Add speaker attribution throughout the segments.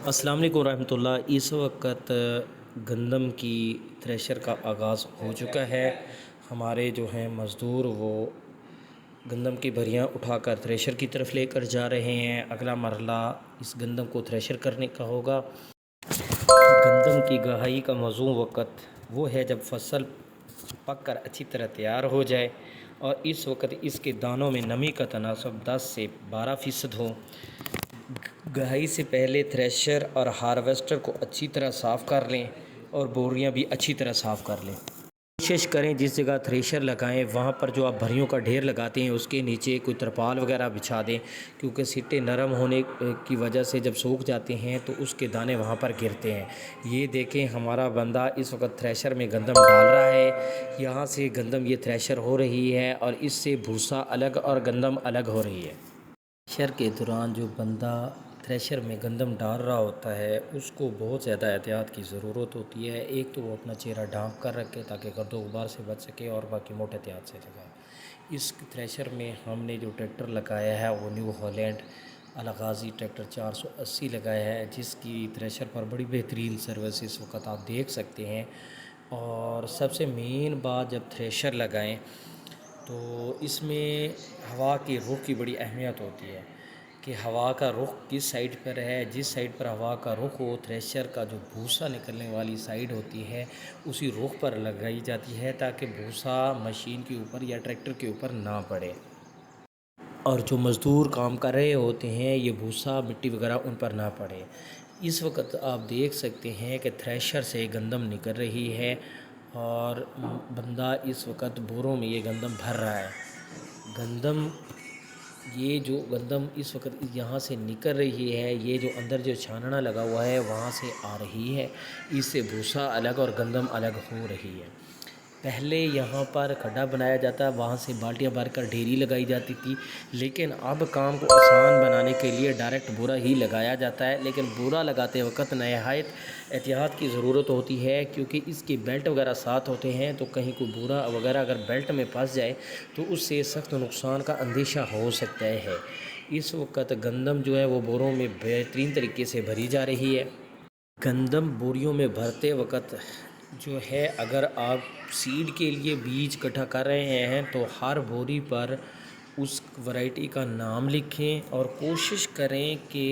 Speaker 1: السلام علیکم ورحمۃ اللہ۔ اس وقت گندم کی تھریشر کا آغاز ہو چکا ہے۔ ہمارے جو ہیں مزدور وہ گندم کی بھریاں اٹھا کر تھریشر کی طرف لے کر جا رہے ہیں۔ اگلا مرحلہ اس گندم کو تھریشر کرنے کا ہوگا۔ گندم کی گہائی کا موزوں وقت وہ ہے جب فصل پک کر اچھی طرح تیار ہو جائے اور اس وقت اس کے دانوں میں نمی کا تناسب 10 سے 12% ہو۔ گہائی سے پہلے تھریشر اور ہارویسٹر کو اچھی طرح صاف کر لیں اور بوریاں بھی اچھی طرح صاف کر لیں۔ کوشش کریں جس جگہ تھریشر لگائیں وہاں پر جو آپ بھریوں کا ڈھیر لگاتے ہیں اس کے نیچے کوئی ترپال وغیرہ بچھا دیں، کیونکہ سٹے نرم ہونے کی وجہ سے جب سوکھ جاتے ہیں تو اس کے دانے وہاں پر گرتے ہیں۔ یہ دیکھیں ہمارا بندہ اس وقت تھریشر میں گندم ڈال رہا ہے۔ یہاں سے گندم یہ تھریشر ہو رہی ہے اور اس سے بھوسا الگ اور گندم الگ ہو رہی ہے۔ تھریشر کے دوران جو بندہ تھریشر میں گندم ڈال رہا ہوتا ہے اس کو بہت زیادہ احتیاط کی ضرورت ہوتی ہے۔ ایک تو وہ اپنا چہرہ ڈھانپ کر رکھے تاکہ گرد و غبار سے بچ سکے، اور باقی موٹے احتیاط سے لگائے۔ اس تھریشر میں ہم نے جو ٹریکٹر لگایا ہے وہ نیو ہالینڈ الغازی ٹریکٹر 480 لگایا ہے، جس کی تھریشر پر بڑی بہترین سروس اس وقت آپ دیکھ سکتے ہیں۔ اور سب سے مین بات جب تھریشر لگائیں تو اس میں ہوا کی رخ کی بڑی اہمیت ہوتی ہے کہ ہوا کا رخ کس سائڈ پر ہے۔ جس سائڈ پر ہوا کا رخ ہو، تھریشر کا جو بھوسا نکلنے والی سائڈ ہوتی ہے اسی رخ پر لگائی جاتی ہے تاکہ بھوسا مشین کے اوپر یا ٹریکٹر کے اوپر نہ پڑے، اور جو مزدور کام کر رہے ہوتے ہیں یہ بھوسا مٹی وغیرہ ان پر نہ پڑے۔ اس وقت آپ دیکھ سکتے ہیں کہ تھریشر سے گندم نکل رہی ہے اور بندہ اس وقت بوروں میں یہ گندم بھر رہا ہے۔ یہ جو گندم اس وقت یہاں سے نکل رہی ہے، یہ جو اندر جو چھاننا لگا ہوا ہے وہاں سے آ رہی ہے، اس سے بھوسا الگ اور گندم الگ ہو رہی ہے۔ پہلے یہاں پر کھڈا بنایا جاتا، وہاں سے بالٹیاں بھر کر ڈھیری لگائی جاتی تھی، لیکن اب کام کو آسان بنانے کے لیے ڈائریکٹ بورا ہی لگایا جاتا ہے۔ لیکن بورا لگاتے وقت نہایت احتیاط کی ضرورت ہوتی ہے، کیونکہ اس کی بیلٹ وغیرہ ساتھ ہوتے ہیں تو کہیں کوئی بورا وغیرہ اگر بیلٹ میں پھنس جائے تو اس سے سخت نقصان کا اندیشہ ہو سکتا ہے۔ اس وقت گندم جو ہے وہ بوروں میں بہترین طریقے سے بھری جا رہی ہے۔ گندم بوریوں میں بھرتے وقت جو ہے اگر آپ سیڈ کے لیے بیج اکٹھا کر رہے ہیں تو ہر بوری پر اس ورائٹی کا نام لکھیں اور کوشش کریں کہ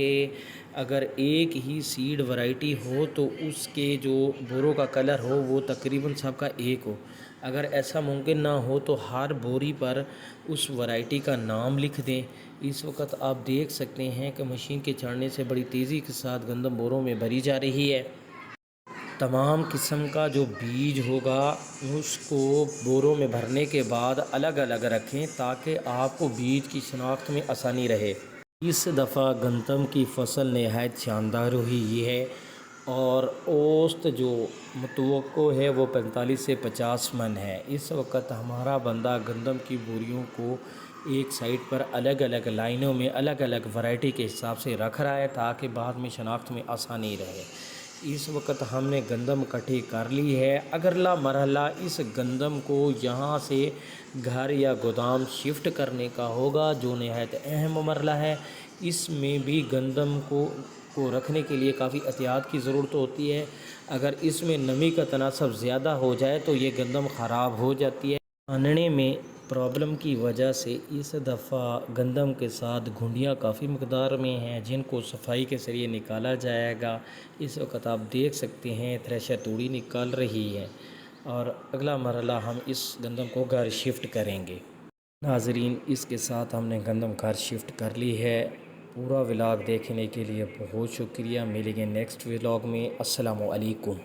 Speaker 1: اگر ایک ہی سیڈ ورائٹی ہو تو اس کے جو بوروں کا کلر ہو وہ تقریباً سب کا ایک ہو۔ اگر ایسا ممکن نہ ہو تو ہر بوری پر اس ورائٹی کا نام لکھ دیں۔ اس وقت آپ دیکھ سکتے ہیں کہ مشین کے چڑھنے سے بڑی تیزی کے ساتھ گندم بوروں میں بھری جا رہی ہے۔ تمام قسم کا جو بیج ہوگا اس کو بوروں میں بھرنے کے بعد الگ الگ رکھیں تاکہ آپ کو بیج کی شناخت میں آسانی رہے۔ اس دفعہ گندم کی فصل نہایت شاندار ہوئی ہے اور اوسط جو متوقع ہے وہ 45 سے 50 من ہے۔ اس وقت ہمارا بندہ گندم کی بوریوں کو ایک سائڈ پر الگ الگ لائنوں میں الگ الگ ورائٹی کے حساب سے رکھ رہا ہے تاکہ بعد میں شناخت میں آسانی رہے۔ اس وقت ہم نے گندم اکٹھی کر لی ہے۔ اگلا مرحلہ اس گندم کو یہاں سے گھر یا گودام شفٹ کرنے کا ہوگا، جو نہایت اہم مرحلہ ہے۔ اس میں بھی گندم کو رکھنے کے لیے کافی احتیاط کی ضرورت ہوتی ہے۔ اگر اس میں نمی کا تناسب زیادہ ہو جائے تو یہ گندم خراب ہو جاتی ہے۔ چھاننے میں پرابلم کی وجہ سے اس دفعہ گندم کے ساتھ گھنڈیاں کافی مقدار میں ہیں جن کو صفائی کے ذریعے نکالا جائے گا۔ اس وقت آپ دیکھ سکتے ہیں تھریشر توڑی نکال رہی ہے اور اگلا مرحلہ ہم اس گندم کو گھر شفٹ کریں گے۔ ناظرین، اس کے ساتھ ہم نے گندم گھر شفٹ کر لی ہے۔ پورا ولاگ دیکھنے کے لیے بہت شکریہ۔ ملیں گے نیکسٹ ولاگ میں۔ السلام علیکم۔